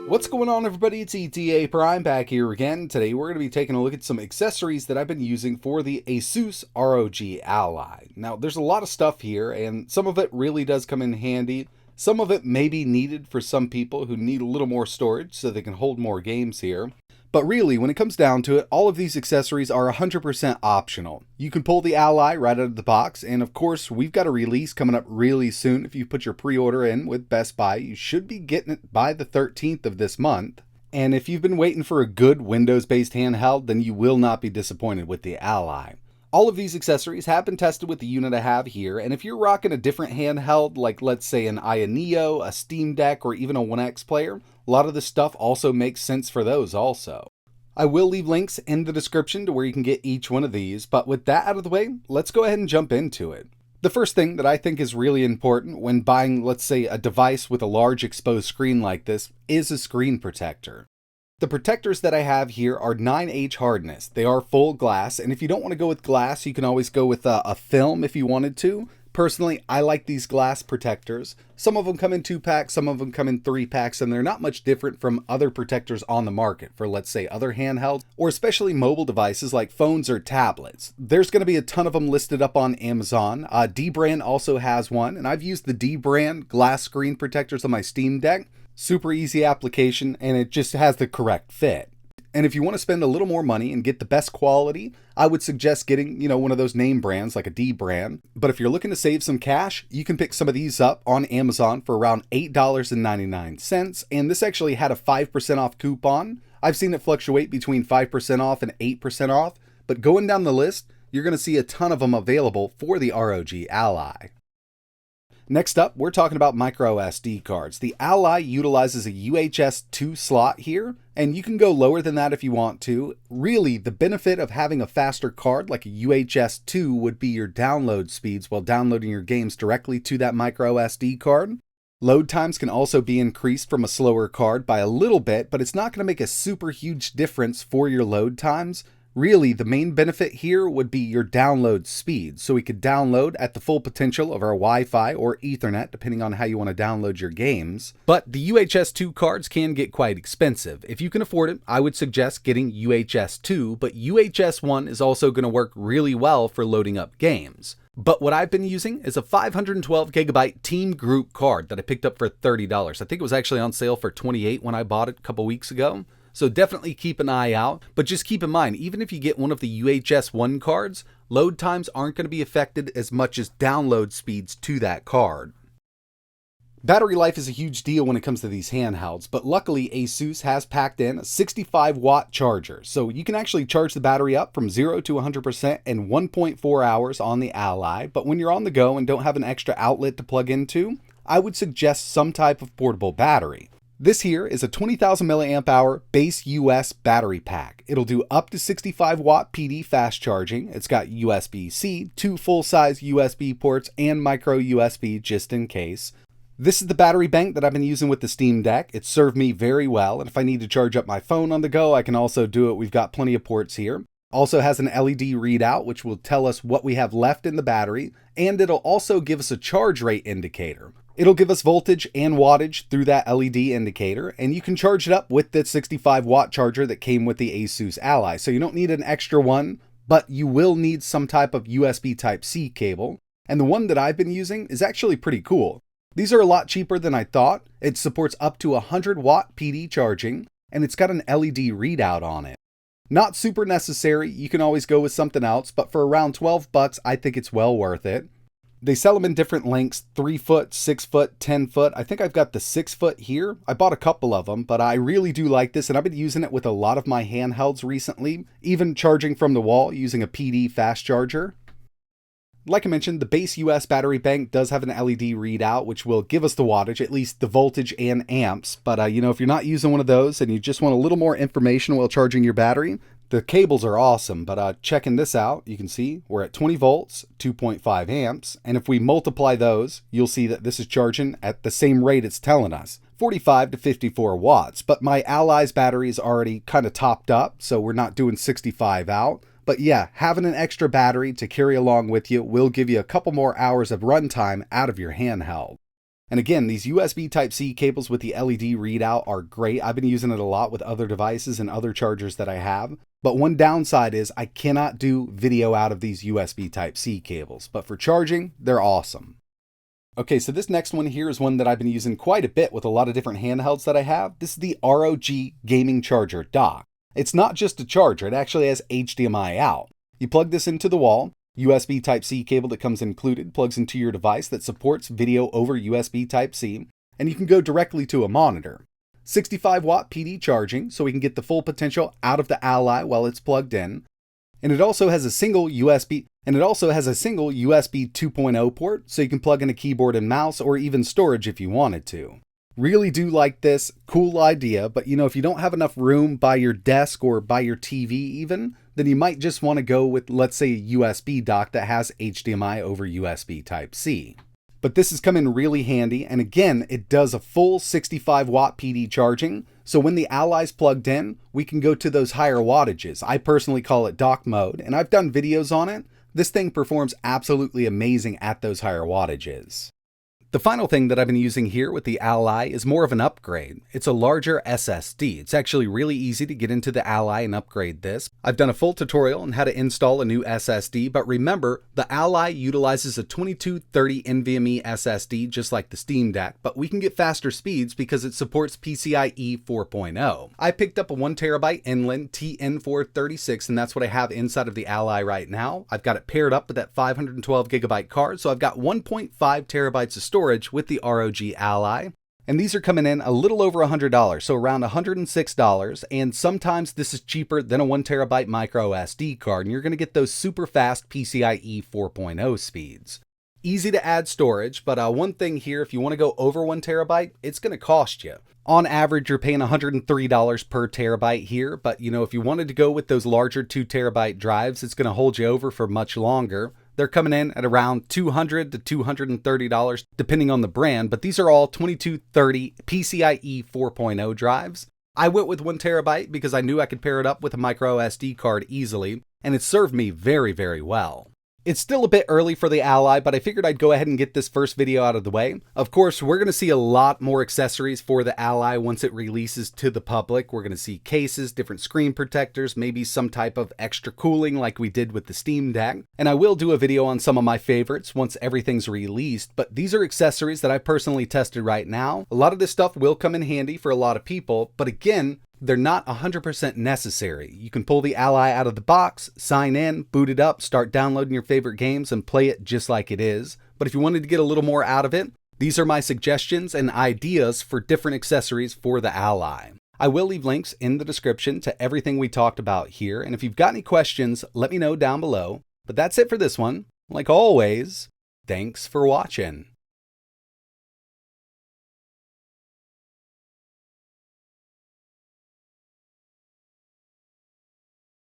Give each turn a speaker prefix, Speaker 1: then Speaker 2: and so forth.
Speaker 1: What's going on, everybody? It's ETAPRIME back here again. Today we're going to be taking a look at some accessories that I've been using for the ASUS ROG Ally. Now there's a lot of stuff here and some of it really does come in handy. Some of it may be needed for some people who need a little more storage so they can hold more games here. But really, when it comes down to it, all of these accessories are 100% optional. You can pull the Ally right out of the box, and of course, we've got a release coming up really soon. If you put your pre-order in with Best Buy, you should be getting it by the 13th of this month. And if you've been waiting for a good Windows-based handheld, then you will not be disappointed with the Ally. All of these accessories have been tested with the unit I have here, and if you're rocking a different handheld, like let's say an Aya Neo, a Steam Deck, or even a 1X player, a lot of this stuff also makes sense for those also. I will leave links in the description to where you can get each one of these, but with that out of the way, let's go ahead and jump into it. The first thing that I think is really important when buying, let's say, a device with a large exposed screen like this is a screen protector. The protectors that I have here are 9H hardness. They are full glass, and if you don't want to go with glass, you can always go with a film if you wanted to. Personally, I like these glass protectors. Some of them come in 2-packs, some of them come in 3-packs, and they're not much different from other protectors on the market for, let's say, other handhelds, or especially mobile devices like phones or tablets. There's going to be a ton of them listed up on Amazon. D-Brand also has one, and I've used the D-Brand glass screen protectors on my Steam Deck. Super easy application, and it just has the correct fit. And if you want to spend a little more money and get the best quality, I would suggest getting, one of those name brands like a D brand. But if you're looking to save some cash, you can pick some of these up on Amazon for around $8.99. And this actually had a 5% off coupon. I've seen it fluctuate between 5% off and 8% off. But going down the list, you're going to see a ton of them available for the ROG Ally. Next up, we're talking about micro SD cards. The Ally utilizes a UHS 2 slot here, and you can go lower than that if you want to. Really, the benefit of having a faster card like a UHS 2 would be your download speeds while downloading your games directly to that micro SD card. Load times can also be increased from a slower card by a little bit, but it's not going to make a super huge difference for your load times. Really, the main benefit here would be your download speed, so we could download at the full potential of our Wi-Fi or Ethernet, depending on how you want to download your games. But the UHS 2 cards can get quite expensive. If you can afford it, I would suggest getting UHS 2, but UHS 1 is also going to work really well for loading up games. But what I've been using is a 512 gigabyte Team Group card that I picked up for $30. I think it was actually on sale for $28 when I bought it a couple weeks ago. So definitely keep an eye out, but just keep in mind, even if you get one of the UHS 1 cards, load times aren't going to be affected as much as download speeds to that card. Battery life is a huge deal when it comes to these handhelds, but luckily ASUS has packed in a 65-watt charger, so you can actually charge the battery up from 0 to 100% in 1.4 hours on the Ally, but when you're on the go and don't have an extra outlet to plug into, I would suggest some type of portable battery. This here is a 20,000 milliamp hour base US battery pack. It'll do up to 65 watt PD fast charging. It's got USB-C, 2 full-size USB ports, and micro USB just in case. This is the battery bank that I've been using with the Steam Deck. It's served me very well, and if I need to charge up my phone on the go, I can also do it. We've got plenty of ports here. Also has an LED readout, which will tell us what we have left in the battery, and it'll also give us a charge rate indicator. It'll give us voltage and wattage through that LED indicator, and you can charge it up with the 65-watt charger that came with the ASUS Ally. So you don't need an extra one, but you will need some type of USB Type C cable. And the one that I've been using is actually pretty cool. These are a lot cheaper than I thought. It supports up to 100-watt PD charging, and it's got an LED readout on it. Not super necessary, you can always go with something else, but for around $12, I think it's well worth it. They sell them in different lengths, 3 foot, 6 foot, 10 foot. I think I've got the 6 foot here. I bought a couple of them, but I really do like this, and I've been using it with a lot of my handhelds recently, even charging from the wall using a PD fast charger. Like I mentioned, the base US battery bank does have an LED readout, which will give us the wattage, at least the voltage and amps. But, if you're not using one of those and you just want a little more information while charging your battery, the cables are awesome, but checking this out, you can see we're at 20 volts, 2.5 amps, and if we multiply those, you'll see that this is charging at the same rate it's telling us, 45 to 54 watts. But my Ally's battery is already kind of topped up, so we're not doing 65 out. But yeah, having an extra battery to carry along with you will give you a couple more hours of runtime out of your handheld. And again, these USB Type-C cables with the LED readout are great. I've been using it a lot with other devices and other chargers that I have. But one downside is I cannot do video out of these USB Type-C cables. But for charging, they're awesome. Okay, so this next one here is one that I've been using quite a bit with a lot of different handhelds that I have. This is the ROG Gaming Charger Dock. It's not just a charger, it actually has HDMI out. You plug this into the wall, USB Type-C cable that comes included plugs into your device that supports video over USB Type-C, and you can go directly to a monitor. 65 watt PD charging, so we can get the full potential out of the Ally while it's plugged in. And it also has a single USB 2.0 port, so you can plug in a keyboard and mouse or even storage if you wanted to. Really do like this, cool idea, but if you don't have enough room by your desk or by your TV even, then you might just want to go with, let's say, a USB dock that has HDMI over USB Type-C. But this has come in really handy, and again, it does a full 65 watt PD charging, so when the Ally's plugged in, we can go to those higher wattages. I personally call it dock mode, and I've done videos on it. This thing performs absolutely amazing at those higher wattages. The final thing that I've been using here with the Ally is more of an upgrade. It's a larger SSD. It's actually really easy to get into the Ally and upgrade this. I've done a full tutorial on how to install a new SSD, but remember, the Ally utilizes a 2230 NVMe SSD just like the Steam Deck, but we can get faster speeds because it supports PCIe 4.0. I picked up a 1TB Inland TN436, and that's what I have inside of the Ally right now. I've got it paired up with that 512GB card, so I've got 1.5 terabytes of storage with the ROG Ally, and these are coming in a little over $100, so around $106, and sometimes this is cheaper than a 1TB micro SD card, and you're going to get those super fast PCIe 4.0 speeds. Easy to add storage, but one thing here, if you want to go over 1TB, it's going to cost you. On average, you're paying $103 per terabyte here, but if you wanted to go with those larger 2TB drives, it's going to hold you over for much longer. They're coming in at around $200 to $230 depending on the brand, but these are all 2230 PCIe 4.0 drives. I went with 1TB because I knew I could pair it up with a micro SD card easily, and it served me very, very well. It's still a bit early for the Ally, but I figured I'd go ahead and get this first video out of the way. Of course, we're going to see a lot more accessories for the Ally once it releases to the public. We're going to see cases, different screen protectors, maybe some type of extra cooling like we did with the Steam Deck. And I will do a video on some of my favorites once everything's released, but these are accessories that I personally tested right now. A lot of this stuff will come in handy for a lot of people, but again, they're not 100% necessary. You can pull the Ally out of the box, sign in, boot it up, start downloading your favorite games, and play it just like it is. But if you wanted to get a little more out of it, these are my suggestions and ideas for different accessories for the Ally. I will leave links in the description to everything we talked about here, and if you've got any questions, let me know down below. But that's it for this one. Like always, thanks for watching.